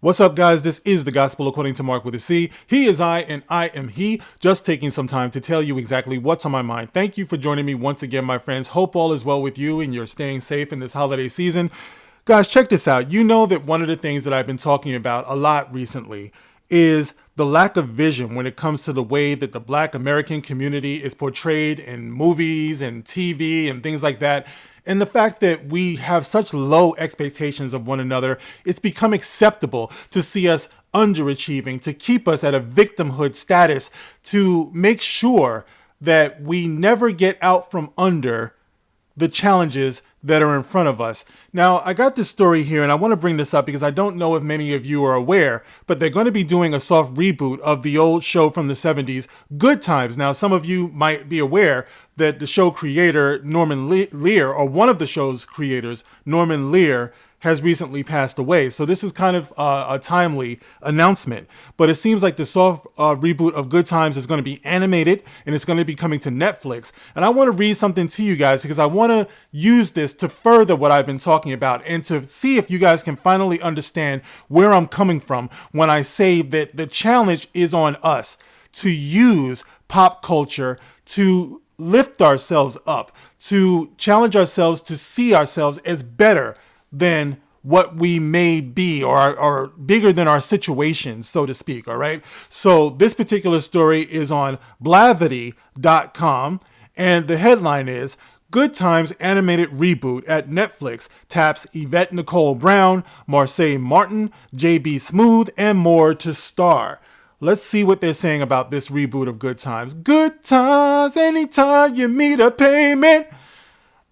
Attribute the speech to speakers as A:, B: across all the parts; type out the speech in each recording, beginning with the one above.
A: What's up, guys? This is the Gospel According to Mark with a C. He is I, and I am he. Just taking some time to tell you exactly what's on my mind. Thank you for joining me once again, my friends. Hope all is well with you and you're staying safe in this holiday season. Guys, check this out. You know that one of the things that I've been talking about a lot recently is the lack of vision when it comes to the way that the Black American community is portrayed in movies and TV and things like that. And the fact that we have such low expectations of one another, it's become acceptable to see us underachieving, to keep us at a victimhood status, to make sure that we never get out from under the challenges that are in front of us. Now, I got this story here, and I want to bring this up because I don't know if many of you are aware, but they're going to be doing a soft reboot of the old show from the 70s, Good Times. Now, some of you might be aware that the show creator, Norman Lear, or one of the show's creators, Norman Lear, has recently passed away. So this is kind of a timely announcement. But it seems like the soft reboot of Good Times is going to be animated, and it's going to be coming to Netflix. And I want to read something to you guys because I want to use this to further what I've been talking about and to see if you guys can finally understand where I'm coming from when I say that the challenge is on us to use pop culture to lift ourselves up, to challenge ourselves to see ourselves as better than what we may be, or bigger than our situation, so to speak. All right. So this particular story is on Blavity.com, and the headline is Good Times animated reboot at Netflix taps Yvette Nicole Brown, Marseille Martin, JB Smooth, and more to star. Let's see what they're saying about this reboot of Good Times. Good times, anytime you meet a payment.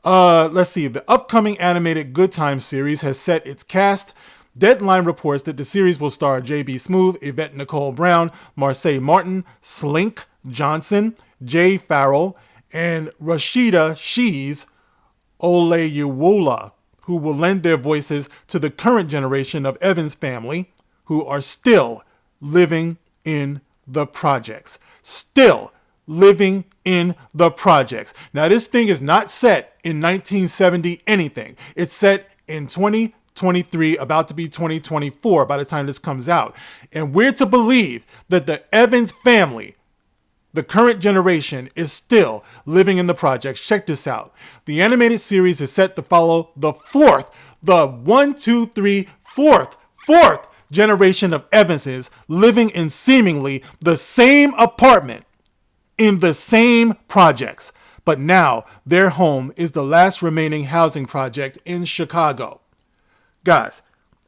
A: Let's see. The upcoming animated Good Times series has set its cast. Deadline reports that the series will star JB Smooth, Yvette Nicole Brown, Marseille Martin, Slink Johnson, Jay Farrell, and Rashida Shees Oleyewula, who will lend their voices to the current generation of Evans family, who are still living in the projects. Still living in the projects. Now, this thing is not set in 1970 anything. It's set in 2023, about to be 2024 by the time this comes out. And we're to believe that the Evans family, the current generation, is still living in the projects. Check this out. The animated series is set to follow the fourth generation of Evanses living in seemingly the same apartment in the same projects. But now their home is the last remaining housing project in Chicago. Guys,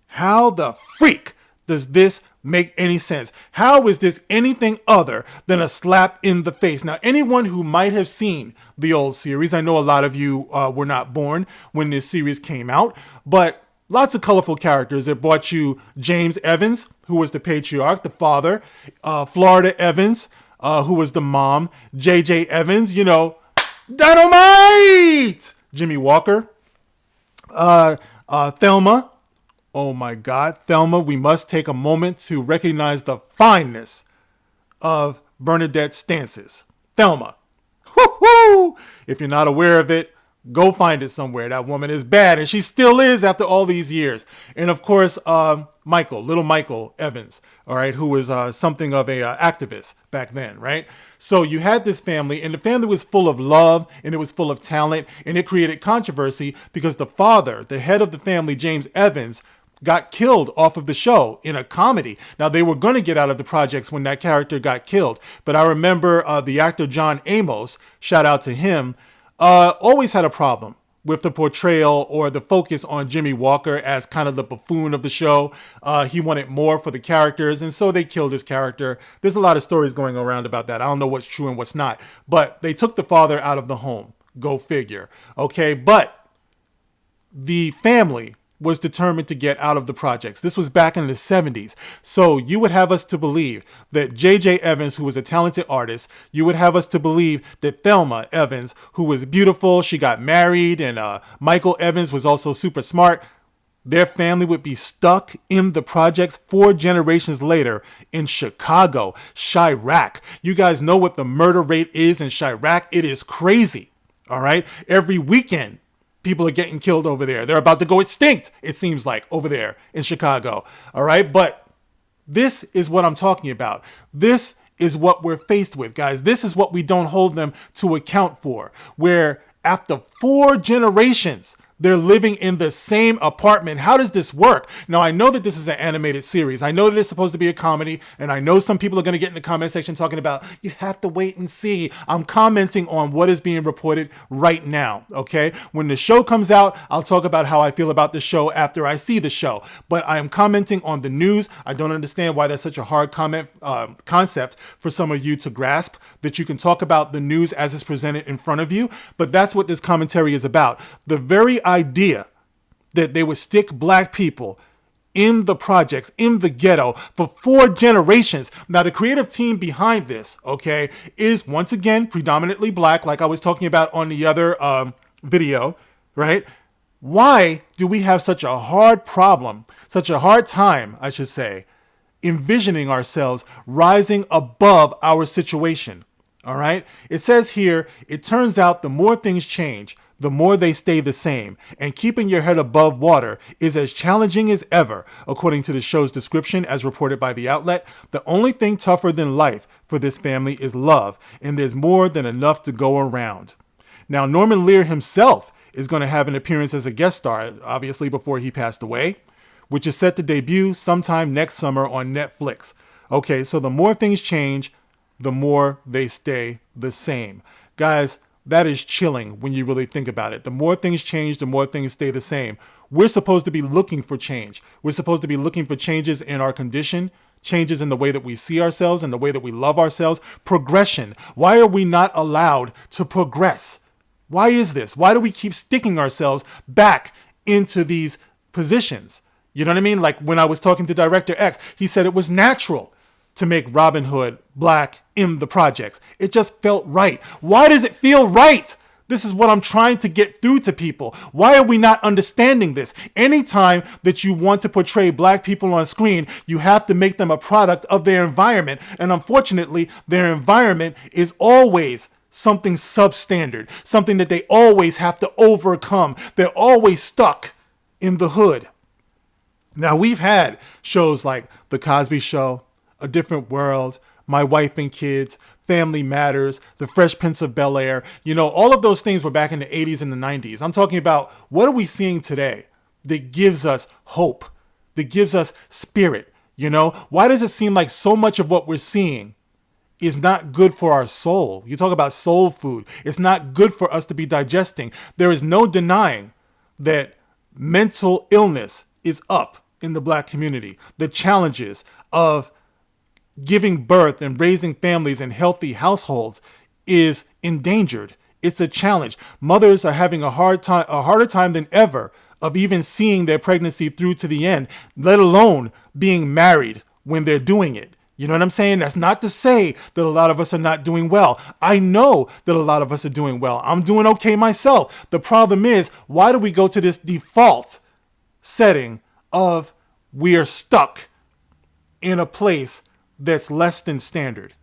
A: how the freak does this make any sense? How is this anything other than a slap in the face? Now, anyone who might have seen the old series, I know a lot of you were not born when this series came out, but lots of colorful characters. It brought you James Evans, who was the patriarch, the father, Florida Evans, who was the mom, J.J. Evans, Dynamite! Jimmy Walker, Thelma. Oh my God, Thelma, we must take a moment to recognize the fineness of Bernadette's stances. Thelma. Woo-hoo! If you're not aware of it, go find it somewhere. That woman is bad, and she still is after all these years. And of course, little Michael Evans, all right, who was something of a activist back then, right? So you had this family, and the family was full of love, and it was full of talent, and it created controversy because the father, the head of the family, James Evans, got killed off of the show in a comedy. Now, they were going to get out of the projects when that character got killed, but I remember the actor John Amos, shout out to him, always had a problem with the portrayal or the focus on Jimmy Walker as kind of the buffoon of the show. He wanted more for the characters, and so they killed his character. There's a lot of stories going around about that. I don't know what's true and what's not, but they took the father out of the home. Go figure. Okay, but the family was determined to get out of the projects. This was back in the 70s. So you would have us to believe that J.J. Evans, who was a talented artist, you would have us to believe that Thelma Evans, who was beautiful, she got married, and Michael Evans was also super smart. Their family would be stuck in the projects 4 generations later in Chicago, Chirac. You guys know what the murder rate is in Chirac. It is crazy. All right. Every weekend, People are getting killed over there. They're about to go extinct, it seems like, over there in Chicago. All right. But this is what I'm talking about. This is what we're faced with, guys. This is what we don't hold them to account for, where after 4 generations, they're living in the same apartment. How does this work? Now, I know that this is an animated series. I know that it's supposed to be a comedy, and I know some people are going to get in the comment section talking about, you have to wait and see. I'm commenting on what is being reported right now, okay? When the show comes out, I'll talk about how I feel about the show after I see the show. But I am commenting on the news. I don't understand why that's such a hard concept for some of you to grasp, that you can talk about the news as it's presented in front of you. But that's what this commentary is about. The very idea that they would stick black people in the projects, in the ghetto for 4 generations. Now, the creative team behind this, okay, is once again predominantly black, like I was talking about on the other video, right? Why do we have such a hard problem, such a hard time, I should say, envisioning ourselves rising above our situation? All right. It says here, it turns out the more things change, the more they stay the same, and keeping your head above water is as challenging as ever, according to the show's description as reported by the outlet. The only thing tougher than life for this family is love, and there's more than enough to go around. Now, Norman Lear himself is going to have an appearance as a guest star, obviously before he passed away, which is set to debut sometime next summer on Netflix. Okay, so the more things change, the more they stay the same. Guys, that is chilling when you really think about it. The more things change, the more things stay the same. We're supposed to be looking for change. We're supposed to be looking for changes in our condition, changes in the way that we see ourselves and the way that we love ourselves. Progression. Why are we not allowed to progress? Why is this? Why do we keep sticking ourselves back into these positions? You know what I mean? Like when I was talking to Director X, he said it was natural to make Robin Hood black in the projects. It just felt right. Why does it feel right? This is what I'm trying to get through to people. Why are we not understanding this? Anytime that you want to portray black people on screen, you have to make them a product of their environment. And unfortunately, their environment is always something substandard, something that they always have to overcome. They're always stuck in the hood. Now, we've had shows like The Cosby Show, A Different World, My Wife and Kids, Family Matters, The Fresh Prince of Bel-Air. You know, all of those things were back in the 80s and the 90s. I'm talking about, what are we seeing today that gives us hope, that gives us spirit? You know, why does it seem like so much of what we're seeing is not good for our soul? You talk about soul food. It's not good for us to be digesting. There is no denying that mental illness is up in the black community. The challenges of giving birth and raising families in healthy households is endangered. It's a challenge. Mothers are having a harder time than ever of even seeing their pregnancy through to the end, let alone being married when they're doing it. You know what I'm saying? That's not to say that a lot of us are not doing well. I know that a lot of us are doing well. I'm doing okay myself. The problem is, why do we go to this default setting of we are stuck in a place that's less than standard?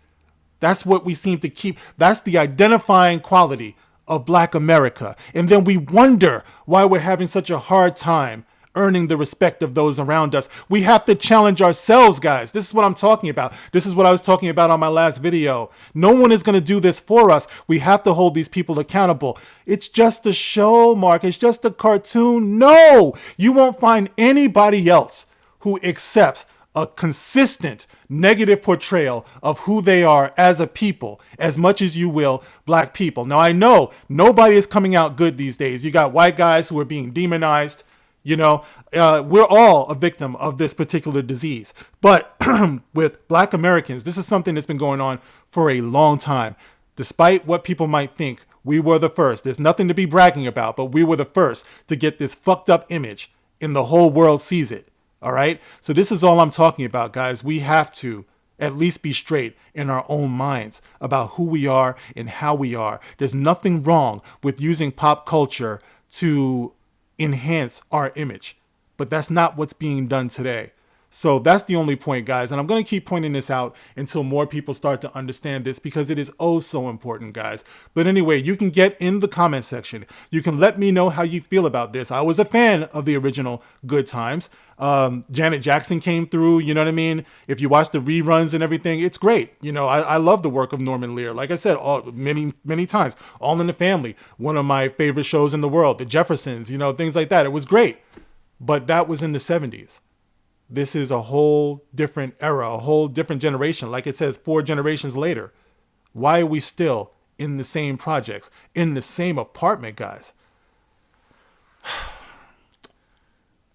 A: That's what we seem to keep. That's the identifying quality of black America. And then we wonder why we're having such a hard time earning the respect of those around us. We have to challenge ourselves, guys. This is what I'm talking about. This is what I was talking about on my last video. No one is going to do this for us. We have to hold these people accountable. It's just a show, Mark. It's just a cartoon. No, you won't find anybody else who accepts a consistent negative portrayal of who they are as a people as much as you will black people. Now, I know nobody is coming out good these days. You got white guys who are being demonized. You know, we're all a victim of this particular disease. But with black Americans, this is something that's been going on for a long time. Despite what people might think, we were the first. There's nothing to be bragging about, but we were the first to get this fucked up image, and the whole world sees it. All right. So this is all I'm talking about, guys. We have to at least be straight in our own minds about who we are and how we are. There's nothing wrong with using pop culture to enhance our image, but that's not what's being done today. So that's the only point, guys. And I'm going to keep pointing this out until more people start to understand this, because it is oh so important, guys. But anyway, you can get in the comment section. You can let me know how you feel about this. I was a fan of the original Good Times. Janet Jackson came through, you know what I mean? If you watch the reruns and everything, it's great. You know, I love the work of Norman Lear. Like I said, many times. All in the Family, one of my favorite shows in the world. The Jeffersons, you know, things like that. It was great. But that was in the 70s. This is a whole different era, a whole different generation. Like it says, 4 generations later. Why are we still in the same projects, in the same apartment, guys?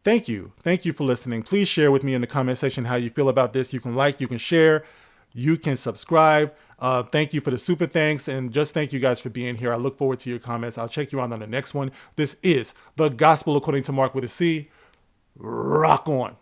A: Thank you. Thank you for listening. Please share with me in the comment section how you feel about this. You can like, you can share, you can subscribe. Thank you for the super thanks, and just thank you guys for being here. I look forward to your comments. I'll check you out on the next one. This is The Gospel According to Mark with a C. Rock on.